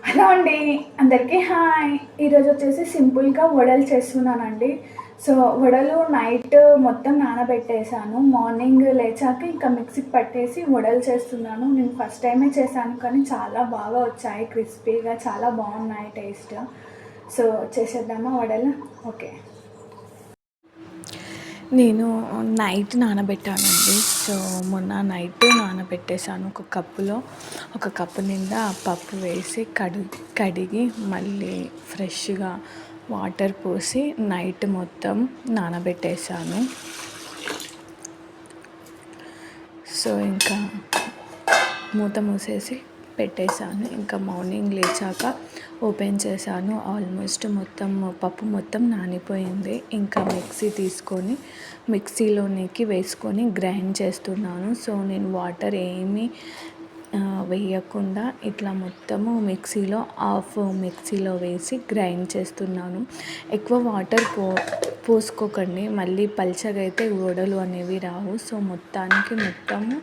Hello అండి, అందరికీ hi. ఈరోజు వచ్చేసి సింపుల్గా వడలు చేస్తున్నానండి. సో వడలు నైట్ మొత్తం నానబెట్టేసాను. మార్నింగ్ లేచాక ఇంకా మిక్సీకి పట్టేసి వడలు చేస్తున్నాను. నేను ఫస్ట్ టైమే చేశాను కానీ చాలా బాగా వచ్చాయి, క్రిస్పీగా చాలా బాగున్నాయి టేస్ట్. సో చేసేద్దామా వడలు? ఓకే. నేను నైట్ నానబెట్టానండి. సో మొన్న నైట్ నానబెట్టేసాను. ఒక కప్పు నిండా పప్పు వేసి కడిగి మళ్ళీ ఫ్రెష్గా వాటర్ పోసి నైట్ మొత్తం నానబెట్టేసాను. సో ఇంకా మూత మూసేసి పెట్టేశాను. ఇంకా మార్నింగ్ లేచాక ఓపెన్ చేశాను. ఆల్మోస్ట్ పప్పు మొత్తం నానిపోయింది. ఇంకా మిక్సీ తీసుకొని మిక్సీలోనికి వేసుకొని గ్రైండ్ చేస్తున్నాను. సో నేను వాటర్ ఏమీ వేయకుండా ఇట్లా మొత్తము మిక్సీలో వేసి గ్రైండ్ చేస్తున్నాను. ఎక్కువ వాటర్ పోసుకోకండి, మళ్ళీ పల్చగా అయితే వడలు అనేవి రావు. సో మొత్తము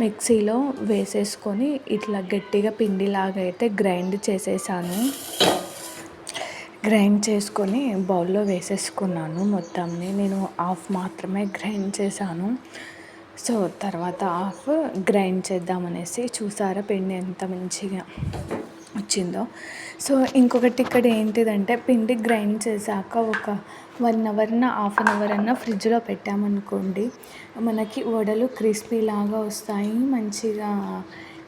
మిక్సీలో వేసేసుకొని ఇట్లా గట్టిగా పిండిలాగా అయితే గ్రైండ్ చేసేసాను. గ్రైండ్ చేసుకొని బౌల్లో వేసేసుకున్నాను. మొత్తాన్ని నేను హాఫ్ మాత్రమే గ్రైండ్ చేశాను. సో తర్వాత హాఫ్ గ్రైండ్ చేద్దామనేసి చూసారా పిండి ఎంత మంచిగా వచ్చిందో. సో ఇంకొకటి ఇక్కడ ఏంటిదంటే పిండి గ్రైండ్ చేశాక ఒక 1 అవర్ హాఫ్ అన్ అవర్ అన్నా ఫ్రిడ్జ్లో పెట్టామనుకోండి, మనకి వడలు క్రిస్పీ లాగా వస్తాయి, మంచిగా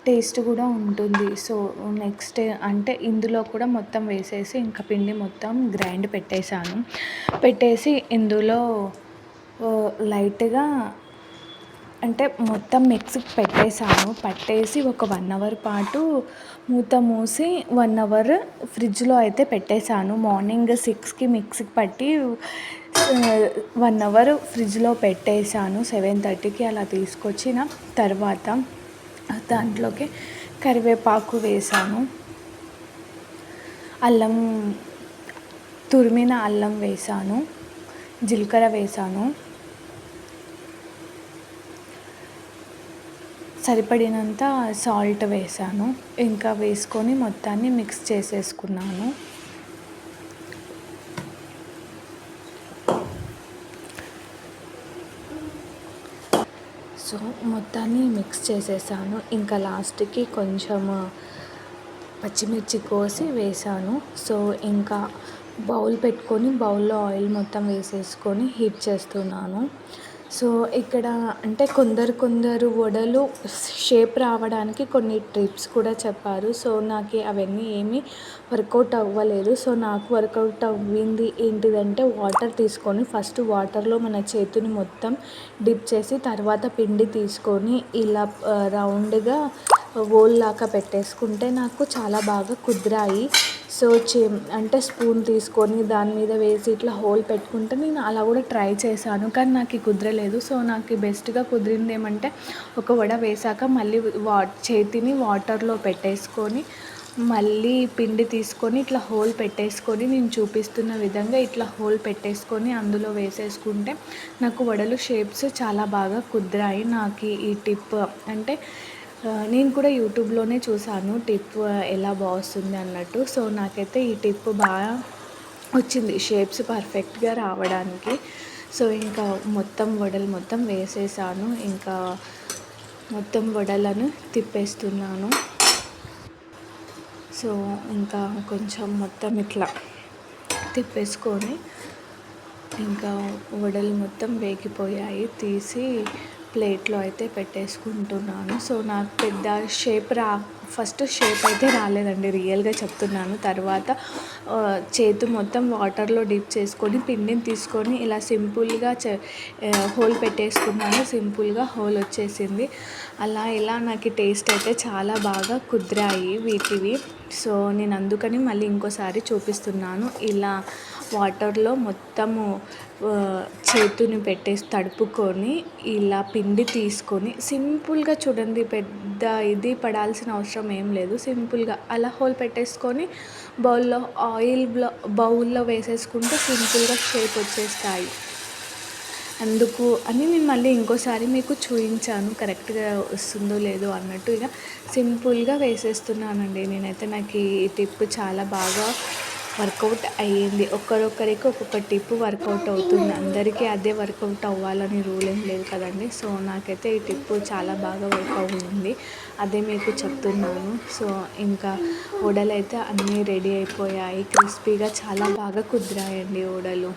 టేస్ట్ కూడా ఉంటుంది. సో నెక్స్ట్ అంటే ఇందులో కూడా మొత్తం వేసేసి ఇంకా పిండి మొత్తం గ్రైండ్ పెట్టేసి ఇందులో లైట్గా అంటే మొత్తం మిక్సీకి పట్టేసి ఒక 1 అవర్ పాటు మూత మూసి 1 అవర్ ఫ్రిడ్జ్లో అయితే పెట్టేశాను. మార్నింగ్ 6కి మిక్సీకి పట్టి 1 అవర్ ఫ్రిడ్జ్లో పెట్టేశాను. 7:30కి అలా తీసుకొచ్చిన తర్వాత దాంట్లోకి కరివేపాకు వేసాను, తురిమిన అల్లం వేసాను, జీలకర్ర వేసాను, సరిపడినంత సాల్ట్ వేసాను. ఇంకా వేసుకొని మొత్తాన్ని మిక్స్ చేసేసుకున్నాను. సో మొత్తాన్ని మిక్స్ చేసేసాను. ఇంకా లాస్ట్కి కొంచెం పచ్చిమిర్చి కోసి వేసాను. సో ఇంకా బౌల్ పెట్టుకొని బౌల్లో ఆయిల్ మొత్తం వేసేసుకొని హీట్ చేస్తున్నాను. సో ఇక్కడ అంటే కొందరు వడలు షేప్ రావడానికి కొన్ని టిప్స్ కూడా చెప్పారు. సో నాకు అవన్నీ ఏమీ వర్కౌట్ అవ్వలేదు. సో నాకు వర్కౌట్ అవ్వింది ఏంటిదంటే వాటర్ తీసుకొని ఫస్ట్ వాటర్లో మన చేతిని మొత్తం డిప్ చేసి తర్వాత పిండి తీసుకొని ఇలా రౌండ్గా లాగా పెట్టేసుకుంటే నాకు చాలా బాగా కుదిరాయి. సో అంటే స్పూన్ తీసుకొని దాని మీద వేసి ఇట్లా హోల్ పెట్టుకుంటే నేను అలా కూడా ట్రై చేశాను, కానీ నాకు కుదరలేదు. సో నాకు బెస్ట్గా కుదిరింది ఏమంటే ఒక వడ వేసాక మళ్ళీ చేతిని వాటర్లో పెట్టేసుకొని మళ్ళీ పిండి తీసుకొని ఇట్లా హోల్ పెట్టేసుకొని నేను చూపిస్తున్న విధంగా ఇట్లా హోల్ పెట్టేసుకొని అందులో వేసేసుకుంటే నాకు వడలు షేప్స్ చాలా బాగా కుదిరాయి. నాకు ఈ టిప్ అంటే నేను కూడా యూట్యూబ్లోనే చూసాను టిప్ ఎలా బాగుంది అన్నట్టు. సో నాకైతే ఈ టిప్ బాగా వచ్చింది షేప్స్ పర్ఫెక్ట్గా రావడానికి. సో ఇంకా వడలు మొత్తం వేసేసాను. ఇంకా మొత్తం వడలను తిప్పేస్తున్నాను. సో ఇంకా కొంచెం మొత్తం ఇట్లా తిప్పేసుకొని ఇంకా వడలు మొత్తం వేగిపోయాయి, తీసి ప్లేట్లో అయితే పెట్టేసుకుంటున్నాను. సో నాకు పెద్ద ఫస్ట్ షేప్ అయితే రాలేదండి, రియల్గా చెప్తున్నాను. తర్వాత చేతి మొత్తం వాటర్లో డిప్ చేసుకొని పిండిని తీసుకొని ఇలా సింపుల్గా హోల్ పెట్టేసుకున్నాను. సింపుల్గా హోల్ వచ్చేసింది. ఇలా నాకు టేస్ట్ అయితే చాలా బాగా కుదిరాయి వీటివి. సో నేను అందుకని మళ్ళీ ఇంకోసారి చూపిస్తున్నాను. ఇలా వాటర్లో మొత్తము చేతిని పెట్టేసి తడుపుకొని ఇలా పిండి తీసుకొని సింపుల్గా చూడండి, పెద్ద ఇది పడాల్సిన అవసరం ఏం లేదు. సింపుల్గా అలా హోల్ పెట్టేసుకొని బౌల్లో వేసేసుకుంటే సింపుల్గా షేప్ వచ్చేస్తాయి. అందుకు అని నేను మళ్ళీ ఇంకోసారి మీకు చూపించాను కరెక్ట్గా వస్తుందో లేదో అన్నట్టు. ఇక సింపుల్గా వేసేస్తున్నానండి నేనైతే. నాకు ఈ టిప్ చాలా బాగా వర్కౌట్ అయ్యింది. ఒక్కొక్కరికి ఒక్కొక్క టిప్ వర్కౌట్ అవుతుంది. అందరికీ అదే వర్కౌట్ అవ్వాలని రూల్ ఏం లేదు కదండి. సో నాకైతే ఈ టిప్ చాలా బాగా వర్క్ అయింది, అదే మీకు చెప్తున్నాను. సో ఇంకా వడలు అయితే అన్నీ రెడీ అయిపోయాయి. క్రిస్పీగా చాలా బాగా కుదిరాయండి వడలు.